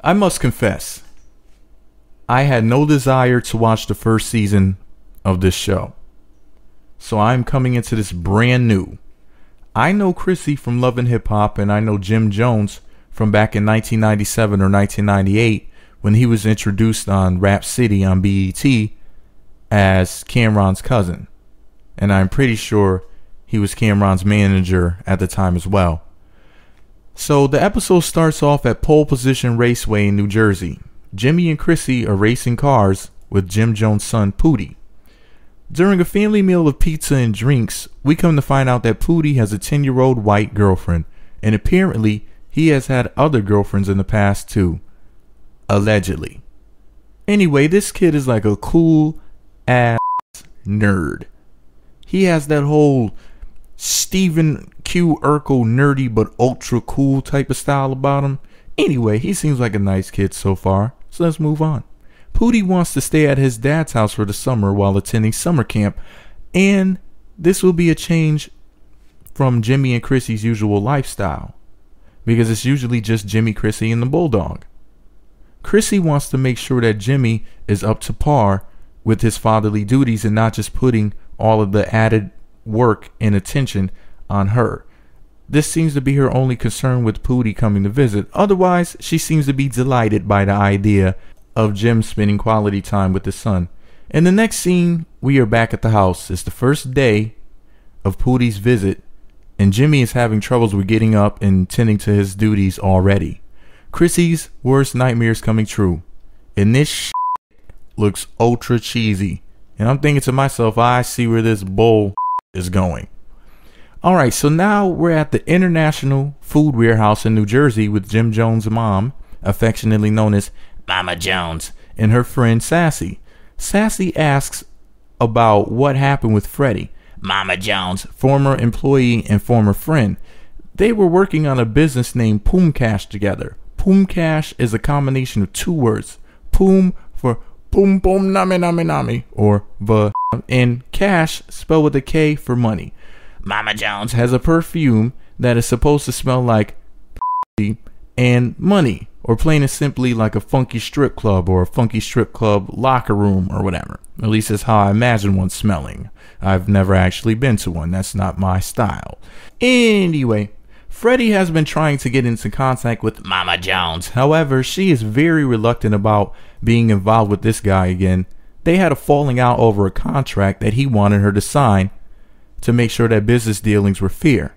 I must confess, I had no desire to watch the first season of this show. So I'm coming into this brand new. I know Chrissy from Love and Hip Hop, and I know Jim Jones from back in 1997 or 1998 when he was introduced on Rap City on BET as Cameron's cousin. And I'm pretty sure he was Cameron's manager at the time as well. So the episode starts off at Pole Position Raceway in New Jersey. Jimmy and Chrissy are racing cars with Jim Jones' son Pootie. During a family meal of pizza and drinks, we come to find out that Pootie has a 10-year-old white girlfriend, and apparently he has had other girlfriends in the past too. Allegedly. Anyway, this kid is like a cool ass nerd. He has that whole Stephen Q. Urkel nerdy but ultra cool type of style about him. Anyway, he seems like a nice kid so far, so let's move on. Pootie wants to stay at his dad's house for the summer while attending summer camp, and this will be a change from Jimmy and Chrissy's usual lifestyle, because it's usually just Jimmy, Chrissy, and the bulldog. Chrissy wants to make sure that Jimmy is up to par with his fatherly duties and not just putting all of the added work and attention on her. This seems to be her only concern with Pootie coming to visit. Otherwise, she seems to be delighted by the idea of Jim spending quality time with his son. In the next scene, we are back at the house. It's the first day of Pootie's visit, and Jimmy is having troubles with getting up and tending to his duties already. Chrissy's worst nightmares coming true, and this shit looks ultra cheesy. And I'm thinking to myself, I see where this bull is going. Alright, so now we're at the International Food Warehouse in New Jersey with Jim Jones' mom, affectionately known as Mama Jones, and her friend Sassy. Sassy asks about what happened with Freddie, Mama Jones' former employee and former friend. They were working on a business named Poom Cash together. Poom Cash is a combination of two words. Poom for Poom Poom Nami Nami Nami, or the, and cash spelled with a K for money. Mama Jones has a perfume that is supposed to smell like and money, or plain and simply like a funky strip club or a funky strip club locker room or whatever. At least that's how I imagine one smelling. I've never actually been to one. That's not my style. Anyway, Freddie has been trying to get into contact with Mama Jones. However, she is very reluctant about being involved with this guy again. They had a falling out over a contract that he wanted her to sign to make sure that business dealings were fair.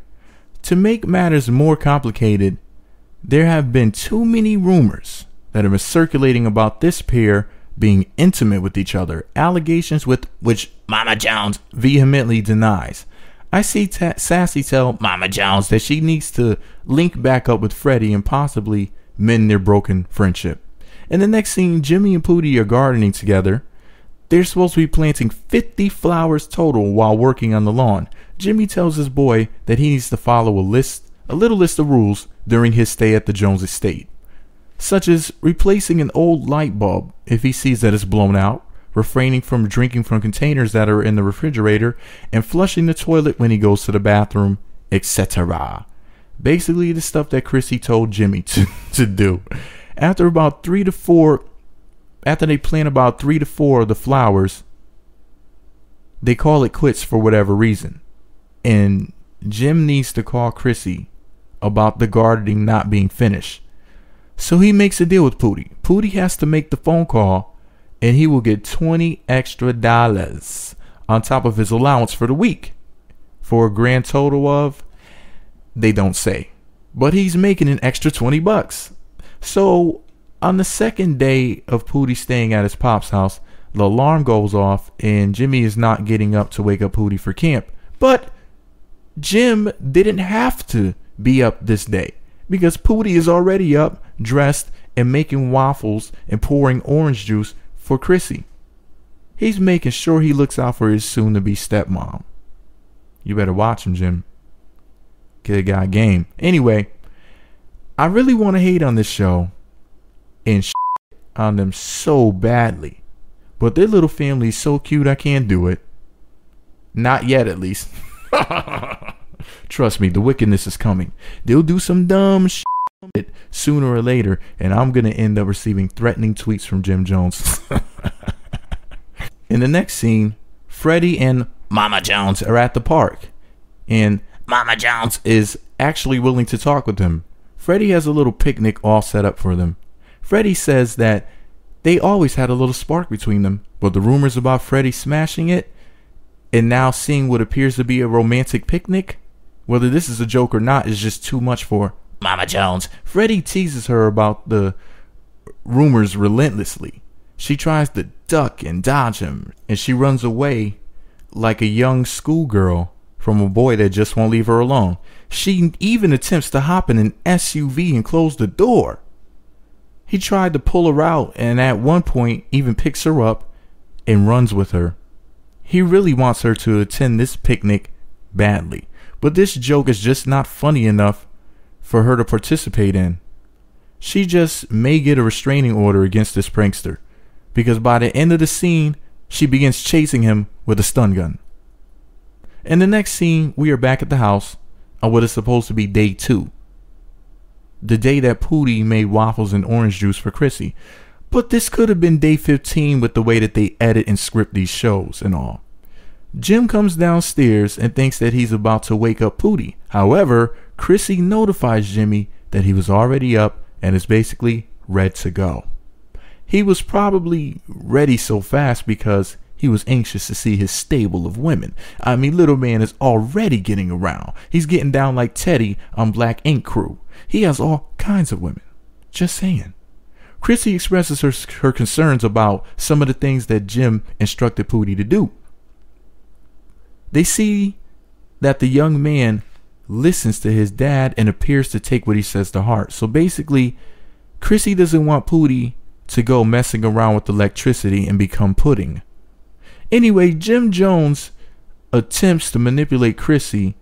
To make matters more complicated, there have been too many rumors that have been circulating about this pair being intimate with each other, allegations with which Mama Jones vehemently denies. I see Sassy tell Mama Jones that she needs to link back up with Freddie and possibly mend their broken friendship. In the next scene, Jimmy and Pootie are gardening together. They're supposed to be planting 50 flowers total while working on the lawn. Jimmy tells his boy that he needs to follow a little list of rules during his stay at the Jones estate, such as replacing an old light bulb if he sees that it's blown out, refraining from drinking from containers that are in the refrigerator, and flushing the toilet when he goes to the bathroom, etc. Basically the stuff that Chrissy told Jimmy to do. After they plant about 3 to 4 of the flowers, they call it quits for whatever reason. And Jim needs to call Chrissy about the gardening not being finished. So he makes a deal with Pootie. Pootie has to make the phone call, and he will get $20 extra on top of his allowance for the week, for a grand total of, they don't say, but he's making an extra $20. So on the second day of Pootie staying at his pop's house, the alarm goes off and Jimmy is not getting up to wake up Pootie for camp. But Jim didn't have to be up this day because Pootie is already up, dressed, and making waffles and pouring orange juice for Chrissy. He's making sure he looks out for his soon-to-be stepmom. You better watch him, Jim. Kid got game. Anyway, I really want to hate on this show and on them so badly, but their little family is so cute I can't do it. Not yet, at least. Trust me, the wickedness is coming. They'll do some dumb shit sooner or later, and I'm going to end up receiving threatening tweets from Jim Jones. In the next scene, Freddie and Mama Jones are at the park, and Mama Jones is actually willing to talk with him. Freddie has a little picnic all set up for them. Freddie says that they always had a little spark between them, but the rumors about Freddie smashing it and now seeing what appears to be a romantic picnic, whether this is a joke or not, is just too much for Mama Jones. Freddie teases her about the rumors relentlessly. She tries to duck and dodge him, and she runs away like a young schoolgirl from a boy that just won't leave her alone. She even attempts to hop in an SUV and close the door. He tried to pull her out, and at one point even picks her up and runs with her. He really wants her to attend this picnic badly, but this joke is just not funny enough for her to participate in. She just may get a restraining order against this prankster, because by the end of the scene, she begins chasing him with a stun gun. In the next scene, we are back at the house on what is supposed to be day 2. The day that Pootie made waffles and orange juice for Chrissy. But this could have been day 15 with the way that they edit and script these shows and all. Jim comes downstairs and thinks that he's about to wake up Pootie. However, Chrissy notifies Jimmy that he was already up and is basically ready to go. He was probably ready so fast because he was anxious to see his stable of women. I mean, little man is already getting around. He's getting down like Teddy on Black Ink Crew. He has all kinds of women. Just saying. Chrissy expresses her concerns about some of the things that Jim instructed Pootie to do. They see that the young man listens to his dad and appears to take what he says to heart. So basically, Chrissy doesn't want Pootie to go messing around with electricity and become pudding. Anyway, Jim Jones attempts to manipulate Chrissy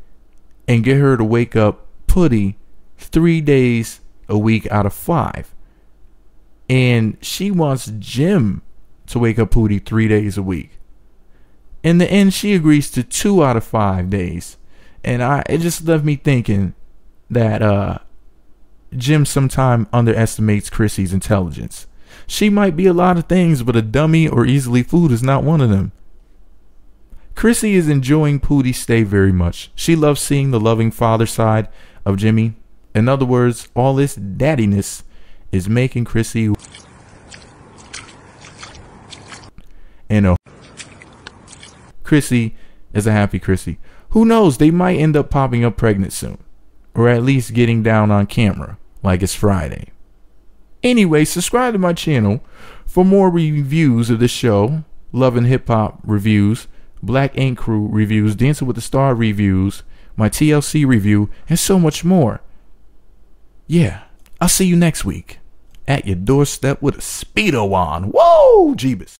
and get her to wake up Pootie 3 days a week out of 5. And she wants Jim to wake up Pootie 3 days a week. In the end, she agrees to 2 out of 5 days. And it just left me thinking that Jim sometime underestimates Chrissy's intelligence. She might be a lot of things, but a dummy or easily fooled is not one of them. Chrissy is enjoying Pootie's stay very much. She loves seeing the loving father side of Jimmy. In other words, all this daddiness is making Chrissy Chrissy is a happy Chrissy. Who knows, they might end up popping up pregnant soon. Or at least getting down on camera like it's Friday. Anyway, subscribe to my channel for more reviews of the show, Love and Hip Hop reviews, Black Ink Crew reviews, Dancing with the Star reviews, my TLC review, and so much more. Yeah, I'll see you next week at your doorstep with a Speedo on. Whoa, Jeebus.